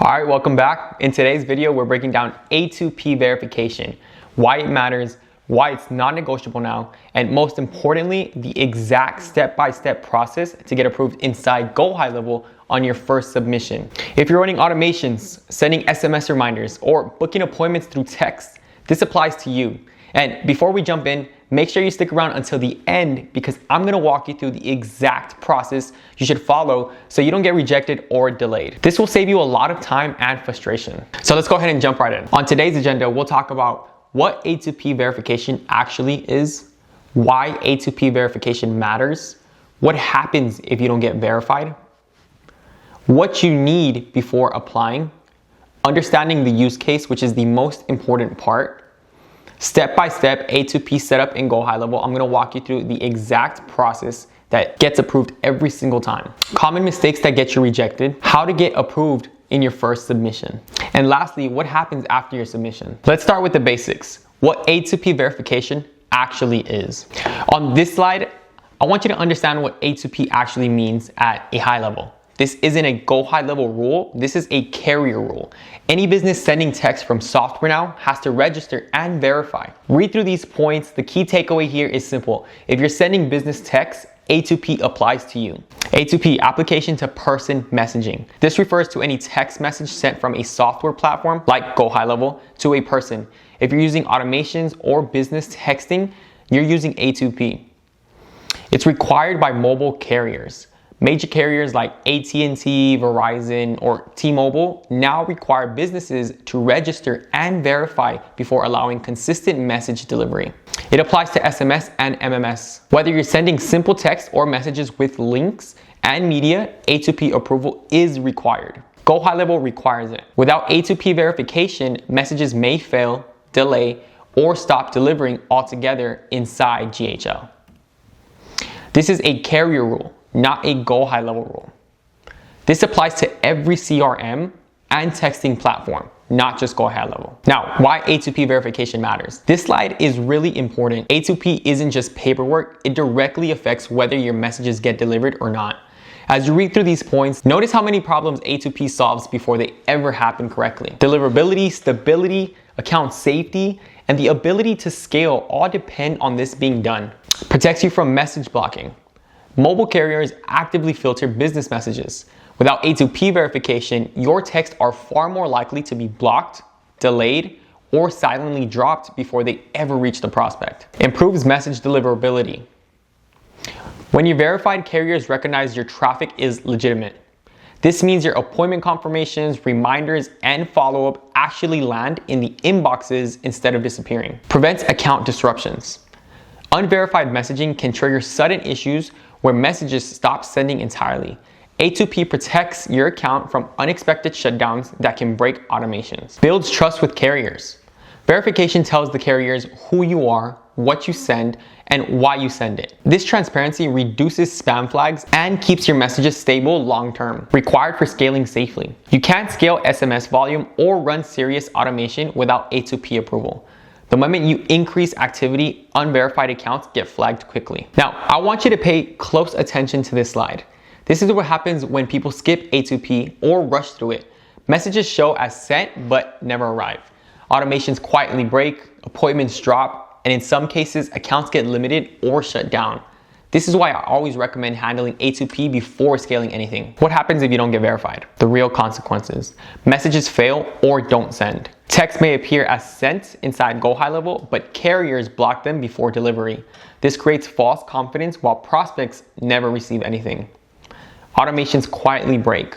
All right, welcome back. In today's video, we're breaking down A2P verification, why it matters, why it's non-negotiable now, and most importantly, the exact step-by-step process to get approved inside GoHighLevel on your first submission. If you're running automations, sending SMS reminders, or booking appointments through text, this applies to you. And before we jump in, make sure you stick around until the end because I'm gonna walk you through the exact process you should follow so you don't get rejected or delayed. This will save you a lot of time and frustration. So let's go ahead and jump right in. On today's agenda, we'll talk about what A2P verification actually is, why A2P verification matters, what happens if you don't get verified, what you need before applying, understanding the use case, which is the most important part, step-by-step A2P setup in GoHighLevel. I'm gonna walk you through the exact process that gets approved every single time. Common mistakes that get you rejected, how to get approved in your first submission. And lastly, what happens after your submission. Let's start with the basics. What A2P verification actually is. On this slide, I want you to understand what A2P actually means at a high level. This isn't a GoHighLevel rule, this is a carrier rule. Any business sending text from software now has to register and verify. Read through these points. The key takeaway here is simple. If you're sending business text, A2P applies to you. A2P, application to person messaging. This refers to any text message sent from a software platform like GoHighLevel to a person. If you're using automations or business texting, you're using A2P. It's required by mobile carriers. Major carriers like AT&T, Verizon, or T-Mobile now require businesses to register and verify before allowing consistent message delivery. It applies to SMS and MMS. Whether you're sending simple text or messages with links and media, A2P approval is required. GoHighLevel requires it. Without A2P verification, messages may fail, delay, or stop delivering altogether inside GHL. This is a carrier rule, not a GoHighLevel rule. This applies to every CRM and texting platform, not just GoHighLevel. Now, why A2P verification matters. This slide is really important. A2P isn't just paperwork, it directly affects whether your messages get delivered or not. As you read through these points, notice how many problems A2P solves before they ever happen correctly. Deliverability, stability, account safety, and the ability to scale all depend on this being done. Protects you from message blocking. Mobile carriers actively filter business messages. Without A2P verification, your texts are far more likely to be blocked, delayed, or silently dropped before they ever reach the prospect. Improves message deliverability. When your verified carriers recognize your traffic is legitimate. This means your appointment confirmations, reminders, and follow-up actually land in the inboxes instead of disappearing. Prevents account disruptions. Unverified messaging can trigger sudden issues where messages stop sending entirely. A2P protects your account from unexpected shutdowns that can break automations. Builds trust with carriers. Verification tells the carriers who you are, what you send, and why you send it. This transparency reduces spam flags and keeps your messages stable long-term. Required for scaling safely. You can't scale SMS volume or run serious automation without A2P approval. The moment you increase activity, unverified accounts get flagged quickly. Now, I want you to pay close attention to this slide. This is what happens when people skip A2P or rush through it. Messages show as sent but never arrive. Automations quietly break, appointments drop, and in some cases, accounts get limited or shut down. This is why I always recommend handling A2P before scaling anything. What happens if you don't get verified? The real consequences. Messages fail or don't send. Text may appear as sent inside GoHighLevel, but carriers block them before delivery. This creates false confidence while prospects never receive anything. Automations quietly break.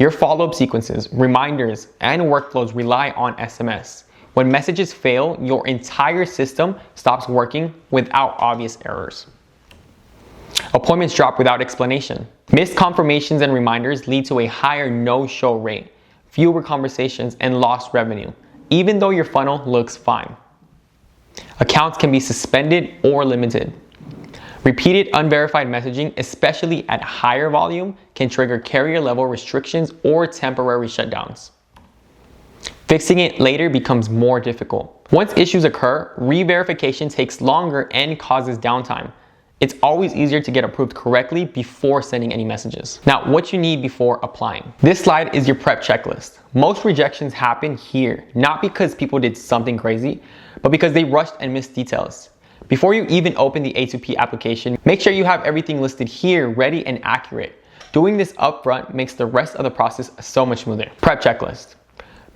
Your follow-up sequences, reminders, and workflows rely on SMS. When messages fail, your entire system stops working without obvious errors. Appointments drop without explanation. Missed confirmations and reminders lead to a higher no-show rate, fewer conversations, and lost revenue, even though your funnel looks fine. Accounts can be suspended or limited. Repeated unverified messaging, especially at higher volume, can trigger carrier-level restrictions or temporary shutdowns. Fixing it later becomes more difficult. Once issues occur, re-verification takes longer and causes downtime. It's always easier to get approved correctly before sending any messages. Now, what you need before applying. This slide is your prep checklist. Most rejections happen here, not because people did something crazy, but because they rushed and missed details. Before you even open the A2P application, make sure you have everything listed here ready and accurate. Doing this upfront makes the rest of the process so much smoother. Prep checklist.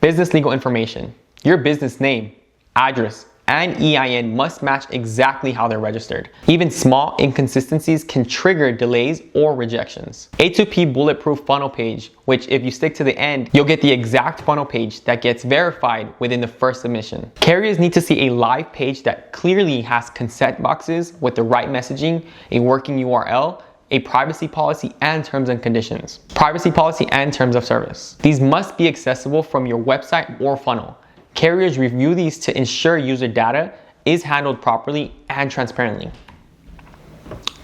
Business legal information. Your business name, address, and EIN must match exactly how they're registered. Even small inconsistencies can trigger delays or rejections. A2P bulletproof funnel page, which if you stick to the end, you'll get the exact funnel page that gets verified within the first submission. Carriers need to see a live page that clearly has consent boxes with the right messaging, a working URL, a privacy policy, and terms and conditions. Privacy policy and terms of service. These must be accessible from your website or funnel. Carriers review these to ensure user data is handled properly and transparently.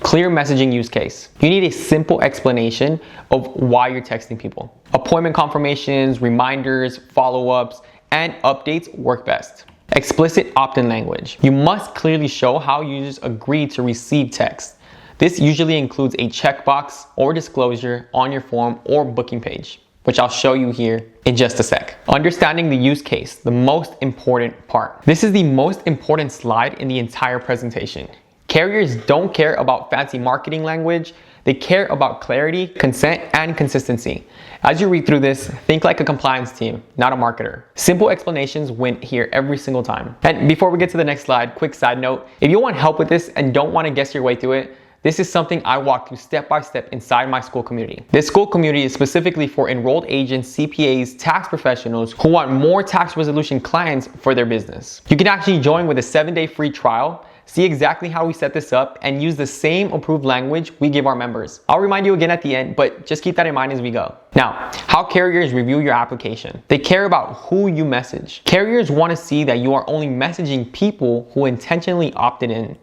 Clear messaging use case. You need a simple explanation of why you're texting people. Appointment confirmations, reminders, follow-ups, and updates work best. Explicit opt-in language. You must clearly show how users agree to receive text. This usually includes a checkbox or disclosure on your form or booking page, which I'll show you here in just a sec. Understanding the use case, the most important part. This is the most important slide in the entire presentation. Carriers don't care about fancy marketing language. They care about clarity, consent, and consistency. As you read through this, think like a compliance team, not a marketer. Simple explanations win here every single time. And before we get to the next slide, quick side note, if you want help with this and don't want to guess your way through it, this is something I walk through step by step inside my school community. This school community is specifically for enrolled agents, CPAs, tax professionals who want more tax resolution clients for their business. You can actually join with a 7-day free trial, see exactly how we set this up, and use the same approved language we give our members. I'll remind you again at the end, but just keep that in mind as we go. Now, how carriers review your application. They care about who you message. Carriers want to see that you are only messaging people who intentionally opted in.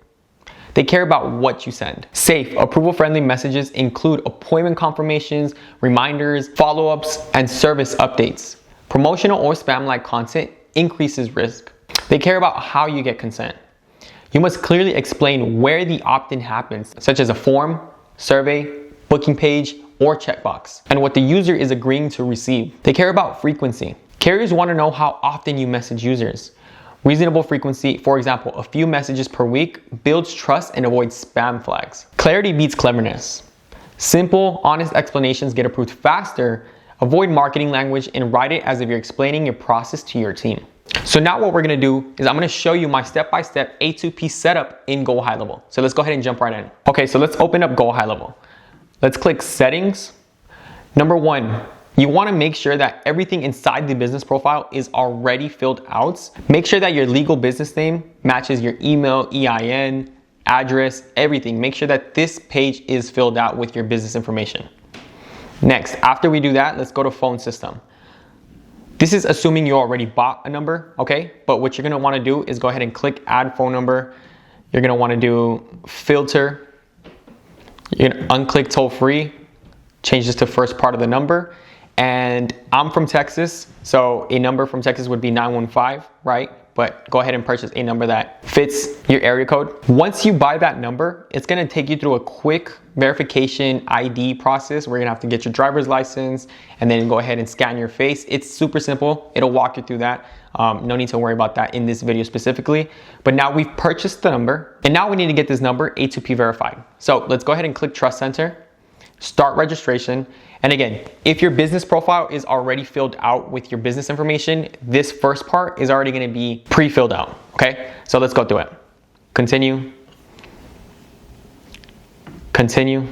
They care about what you send. Safe, approval-friendly messages include appointment confirmations, reminders, follow-ups, and service updates. Promotional or spam-like content increases risk. They care about how you get consent. You must clearly explain where the opt-in happens, such as a form, survey, booking page, or checkbox, and what the user is agreeing to receive. They care about frequency. Carriers want to know how often you message users. Reasonable frequency, for example, a few messages per week, builds trust and avoids spam flags. Clarity beats cleverness. Simple, honest explanations get approved faster. Avoid marketing language and write it as if you're explaining your process to your team. So now what we're gonna do is I'm gonna show you my step-by-step A2P setup in GoHighLevel. So let's go ahead and jump right in. Okay, so let's open up GoHighLevel. Let's click settings. Number one, you want to make sure that everything inside the business profile is already filled out. Make sure that your legal business name matches your email, EIN, address, everything. Make sure that this page is filled out with your business information. Next, after we do that, let's go to phone system. This is assuming you already bought a number, okay? But what you're going to want to do is go ahead and click add phone number. You're going to want to do filter. You're going to unclick toll free. Change this to first part of the number. And I'm from Texas, so a number from Texas would be 915, right? But go ahead and purchase a number that fits your area code. Once you buy that number, it's gonna take you through a quick verification ID process where you're gonna have to get your driver's license and then go ahead and scan your face. It's super simple. It'll walk you through that. No need to worry about that in this video specifically. But now we've purchased the number and now we need to get this number A2P verified. So let's go ahead and click Trust Center, start registration. And again, if your business profile is already filled out with your business information, this first part is already going to be pre-filled out. Okay, so let's go through it. Continue, continue,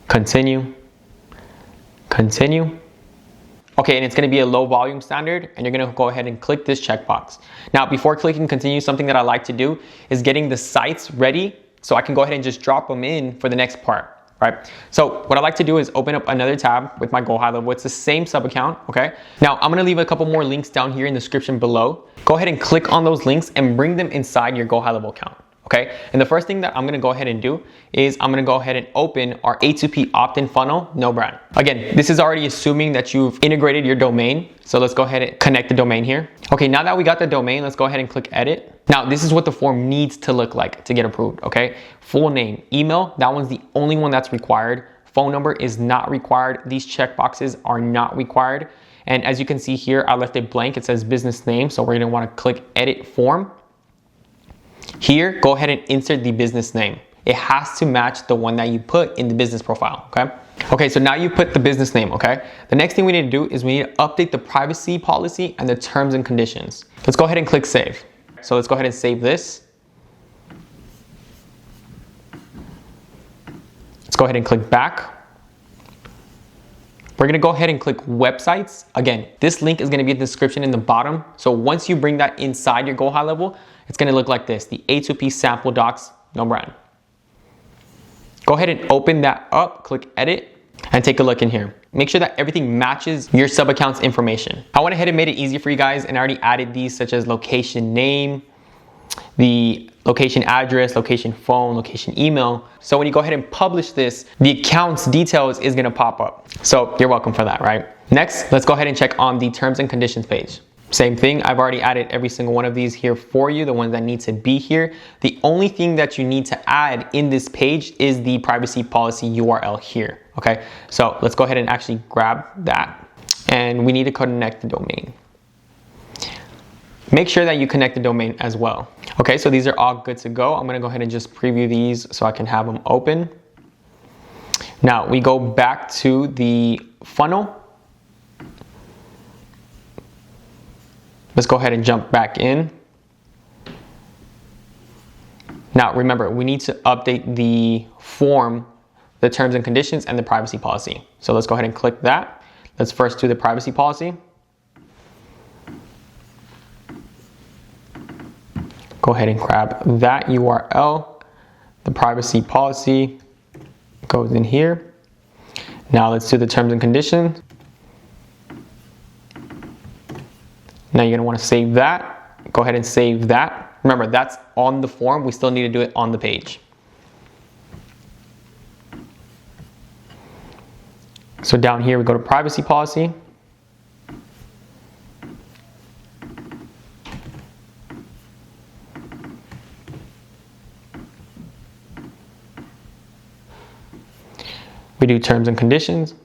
continue, continue. Okay, and it's going to be a low volume standard, and you're going to go ahead and click this checkbox. Now, before clicking continue, something that I like to do is getting the sites ready so I can go ahead and just drop them in for the next part. Right. So what I like to do is open up another tab with my GoHighLevel. It's the same sub account. Okay. Now I'm going to leave a couple more links down here in the description below. Go ahead and click on those links and bring them inside your GoHighLevel account. Okay, and the first thing that I'm gonna go ahead and do is I'm gonna go ahead and open our A2P opt-in funnel, no brand. Again, this is already assuming that you've integrated your domain. So let's go ahead and connect the domain here. Okay, now that we got the domain, let's go ahead and click edit. Now, this is what the form needs to look like to get approved, okay? Full name, email, that one's the only one that's required. Phone number is not required. These checkboxes are not required. And as you can see here, I left it blank. It says business name. So we're gonna wanna click edit form. Here, go ahead and insert the business name. It has to match the one that you put in the business profile, okay? Okay, so now you put the business name, okay? The next thing we need to do is we need to update the privacy policy and the terms and conditions. Let's go ahead and click save. So let's go ahead and save this. Let's go ahead and click back. We're gonna go ahead and click websites. Again, this link is gonna be in the description in the bottom. So once you bring that inside your GoHighLevel, it's gonna look like this, the A2P sample docs, no brand. Go ahead and open that up, click edit, and take a look in here. Make sure that everything matches your sub account's information. I went ahead and made it easy for you guys, and I already added these such as location name, the location address, location phone, location email. So when you go ahead and publish this, the account's details is gonna pop up. So you're welcome for that, right? Next, let's go ahead and check on the terms and conditions page. Same thing, I've already added every single one of these here for you, the ones that need to be here. The only thing that you need to add in this page is the privacy policy URL here, okay? So let's go ahead and actually grab that, and we need to connect the domain. Make sure that you connect the domain as well. Okay, so these are all good to go. I'm gonna go ahead and just preview these so I can have them open. Now we go back to the funnel. Let's go ahead and jump back in. Now remember, we need to update the form, the terms and conditions, and the privacy policy. So let's go ahead and click that. Let's first do the privacy policy. Go ahead and grab that URL. The privacy policy goes in here. Now let's do the terms and conditions. Now you're gonna wanna save that. Go ahead and save that. Remember, that's on the form. We still need to do it on the page. So down here, we go to privacy policy. We do terms and conditions.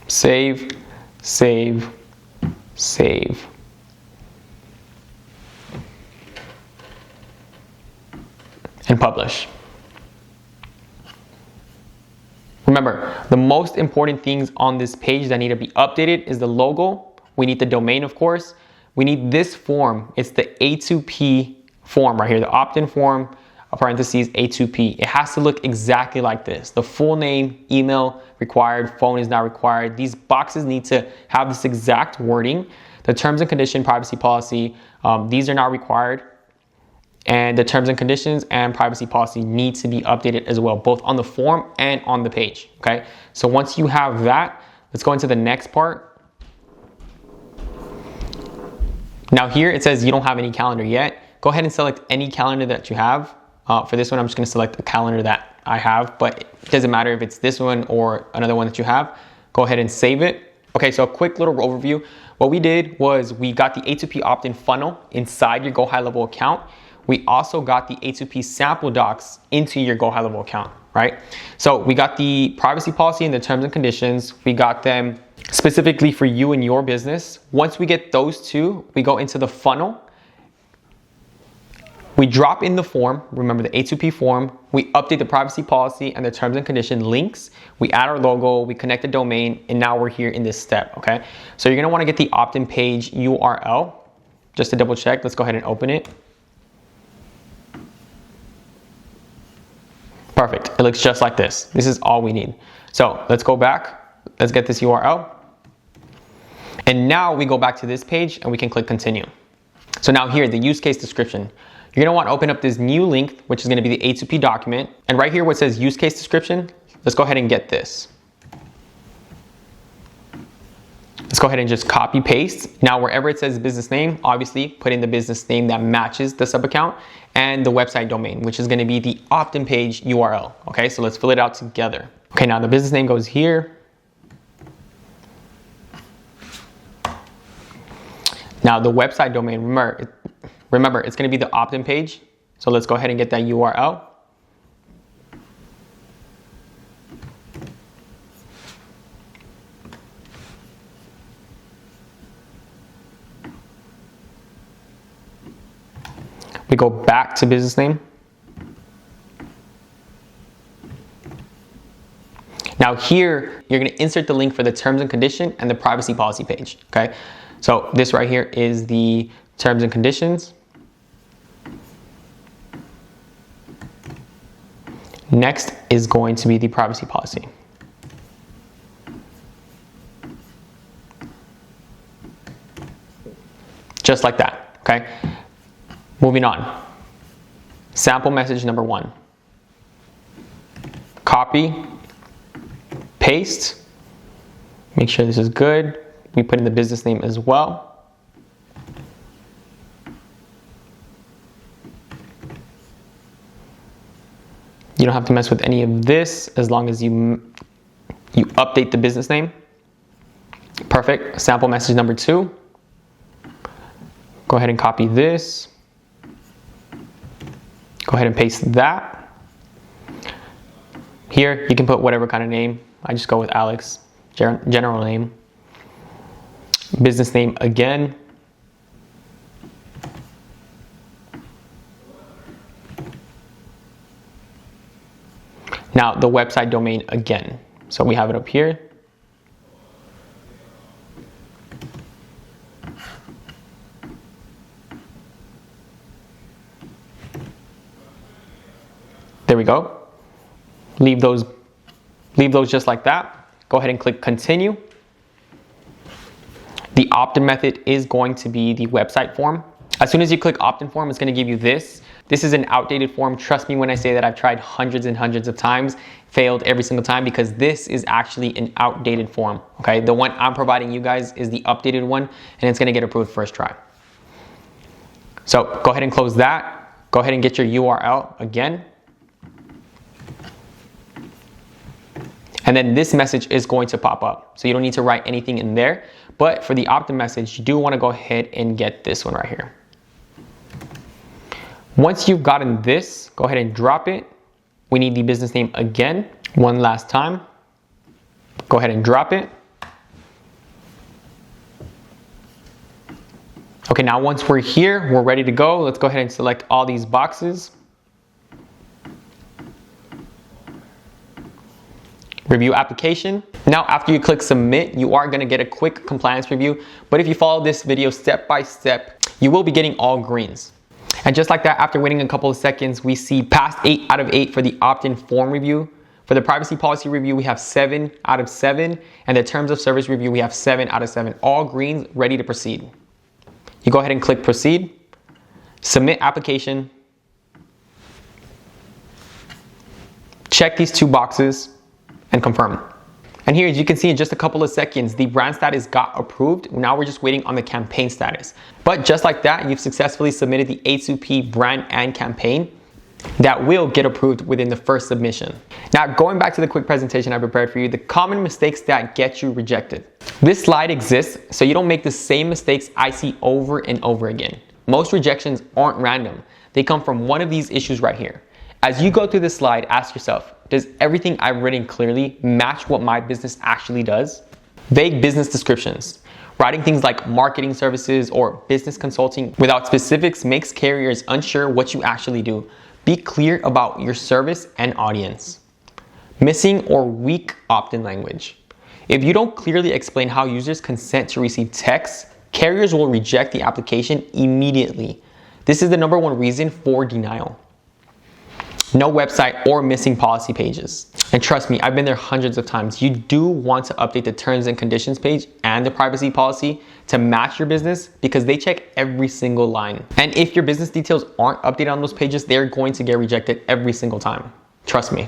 Save, save, save. And publish. Remember, the most important things on this page that need to be updated is the logo. We need the domain, of course. We need this form. It's the A2P form right here, the opt-in form, parentheses A2P. It has to look exactly like this. The full name, email required, phone is not required. These boxes need to have this exact wording. The terms and condition privacy policy, these are not required. And the terms and conditions and privacy policy need to be updated as well, both on the form and on the page, okay? So once you have that, let's go into the next part. Now here it says you don't have any calendar yet. Go ahead and select any calendar that you have. For this one, I'm just gonna select the calendar that I have, but it doesn't matter if it's this one or another one that you have. Go ahead and save it. Okay, so a quick little overview. What we did was we got the A2P opt-in funnel inside your GoHighLevel account. We also got the A2P sample docs into your GoHighLevel account, right? So we got the privacy policy and the terms and conditions. We got them specifically for you and your business. Once we get those two, we go into the funnel. We drop in the form, remember the A2P form, we update the privacy policy and the terms and condition links, we add our logo, we connect the domain, and now we're here in this step, okay? So you're gonna wanna get the opt-in page URL, just to double check. Let's go ahead and open it. Perfect, it looks just like this. This is all we need. So let's go back, let's get this URL. And now we go back to this page and we can click continue. So now here, the use case description. You're gonna want to open up this new link, which is gonna be the A2P document. And right here where it says use case description, let's go ahead and get this. Let's go ahead and just copy paste. Now, wherever it says business name, obviously put in the business name that matches the sub account and the website domain, which is going to be the opt-in page URL. Okay, so let's fill it out together. Okay, now the business name goes here. Now the website domain, remember it's going to be the opt-in page. So let's go ahead and get that URL. We go back to business name. Now here, you're gonna insert the link for the terms and condition and the privacy policy page, okay? So this right here is the terms and conditions. Next is going to be the privacy policy. Just like that, okay? Moving on. Sample message number 1. Copy, paste, make sure this is good. We put in the business name as well. You don't have to mess with any of this as long as you update the business name. Perfect. Sample message number 2. Go ahead and copy this. Go ahead and paste that. Here, you can put whatever kind of name. I just go with Alex, general name. Business name again. Now the website domain again. So we have it up here. There we go. Leave those just like that. Go ahead and click continue. The opt-in method is going to be the website form. As soon as you click opt-in form, it's going to give you this. This is an outdated form. Trust me when I say that I've tried hundreds and hundreds of times, failed every single time because this is actually an outdated form. Okay, the one I'm providing you guys is the updated one and it's going to get approved first try. So go ahead and close that. Go ahead and get your URL again. And then this message is going to pop up. So you don't need to write anything in there. But for the opt-in message, you do want to go ahead and get this one right here. Once you've gotten this, go ahead and drop it. We need the business name again, one last time. Go ahead and drop it. Okay, now once we're here, we're ready to go. Let's go ahead and select all these boxes. Review application. Now, after you click submit, you are gonna get a quick compliance review. But if you follow this video step by step, you will be getting all greens. And just like that, after waiting a couple of seconds, we see passed 8 out of 8 for the opt-in form review. For the privacy policy review, we have 7 out of 7. And the terms of service review, we have 7 out of 7. All greens, ready to proceed. You go ahead and click proceed, submit application. Check these 2 boxes and confirm. And here, as you can see in just a couple of seconds, the brand status got approved. Now we're just waiting on the campaign status. But just like that, you've successfully submitted the A2P brand and campaign that will get approved within the first submission. Now, going back to the quick presentation I prepared for you, the common mistakes that get you rejected. This slide exists so you don't make the same mistakes I see over and over again. Most rejections aren't random. They come from one of these issues right here. As you go through this slide, ask yourself, does everything I've written clearly match what my business actually does? Vague business descriptions. Writing things like marketing services or business consulting without specifics makes carriers unsure what you actually do. Be clear about your service and audience. Missing or weak opt-in language. If you don't clearly explain how users consent to receive text, carriers will reject the application immediately. This is the #1 reason for denial. No website or missing policy pages. And trust me, I've been there hundreds of times. You do want to update the terms and conditions page and the privacy policy to match your business because they check every single line. And if your business details aren't updated on those pages, they're going to get rejected every single time. Trust me.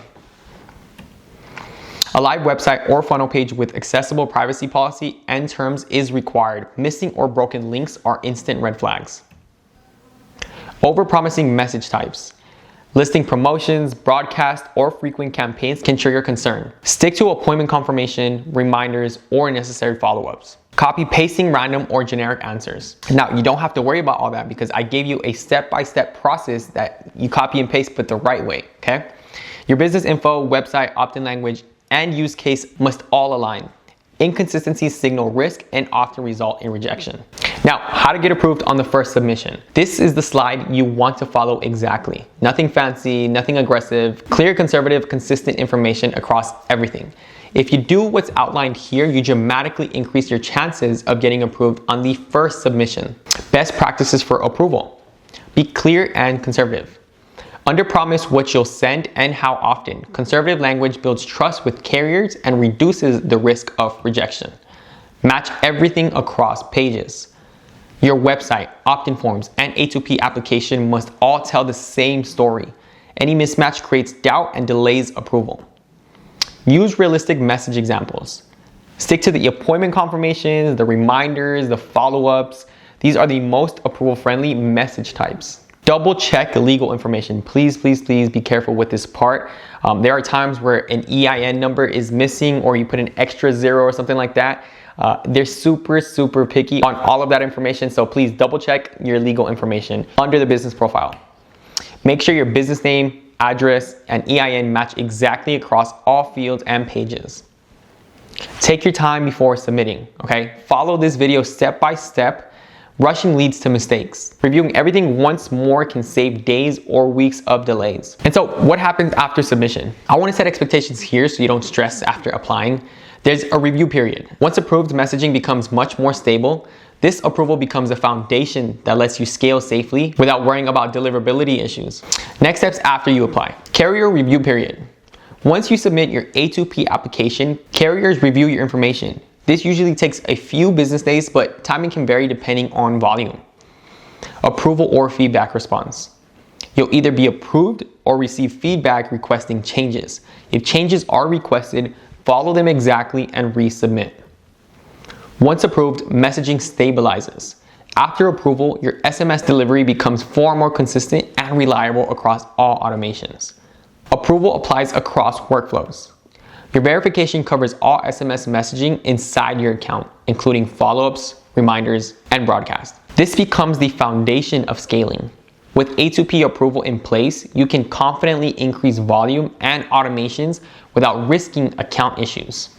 A live website or funnel page with accessible privacy policy and terms is required. Missing or broken links are instant red flags. Overpromising message types. Listing promotions, broadcast, or frequent campaigns can trigger concern. Stick to appointment confirmation, reminders, or necessary follow-ups. Copy pasting random or generic answers. Now, you don't have to worry about all that because I gave you a step-by-step process that you copy and paste but the right way, okay? Your business info, website, opt-in language, and use case must all align. Inconsistencies signal risk and often result in rejection. Now, how to get approved on the first submission. This is the slide you want to follow exactly. Nothing fancy, nothing aggressive, clear, conservative, consistent information across everything. If you do what's outlined here, you dramatically increase your chances of getting approved on the first submission. Best practices for approval. Be clear and conservative. Under-promise what you'll send and how often. Conservative language builds trust with carriers and reduces the risk of rejection. Match everything across pages. Your website, opt-in forms, and A2P application must all tell the same story. Any mismatch creates doubt and delays approval. Use realistic message examples. Stick to the appointment confirmations, the reminders, the follow-ups. These are the most approval-friendly message types. Double check legal information. Please, please, please be careful with this part. There are times where an EIN number is missing or you put an extra 0 or something like that. They're super picky on all of that information. So please double check your legal information under the business profile. Make sure your business name, address, and EIN match exactly across all fields and pages. Take your time before submitting, okay? Follow this video step by step. Rushing leads to mistakes. Reviewing everything once more can save days or weeks of delays. And so what happens after submission? I want to set expectations here so you don't stress after applying. There's a review period. Once approved, messaging becomes much more stable. This approval becomes a foundation that lets you scale safely without worrying about deliverability issues. Next steps after you apply. Carrier review period. Once you submit your A2P application, carriers review your information. This usually takes a few business days, but timing can vary depending on volume. Approval or feedback response. You'll either be approved or receive feedback requesting changes. If changes are requested, follow them exactly and resubmit. Once approved, messaging stabilizes. After approval, your SMS delivery becomes far more consistent and reliable across all automations. Approval applies across workflows. Your verification covers all SMS messaging inside your account, including follow-ups, reminders, and broadcast. This becomes the foundation of scaling. With A2P approval in place, you can confidently increase volume and automations without risking account issues.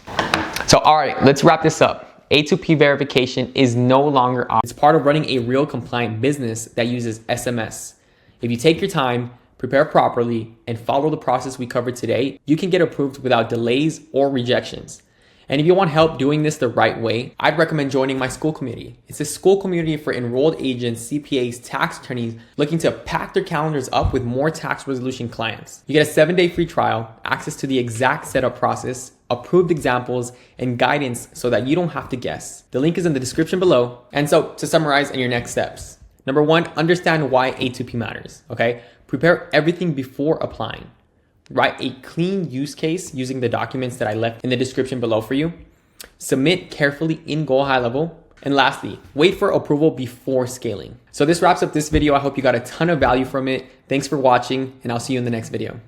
So, all right, let's wrap this up. A2P verification is no longer optional. It's part of running a real compliant business that uses SMS. If you take your time, prepare properly, and follow the process we covered today, you can get approved without delays or rejections. And if you want help doing this the right way, I'd recommend joining my school community. It's a school community for enrolled agents, CPAs, tax attorneys looking to pack their calendars up with more tax resolution clients. You get a 7-day free trial, access to the exact setup process, approved examples, and guidance so that you don't have to guess. The link is in the description below. And so to summarize in your next steps. Number 1, understand why A2P matters, okay? Prepare everything before applying. Write a clean use case using the documents that I left in the description below for you. Submit carefully in GoHighLevel. And lastly, wait for approval before scaling. So this wraps up this video. I hope you got a ton of value from it. Thanks for watching, and I'll see you in the next video.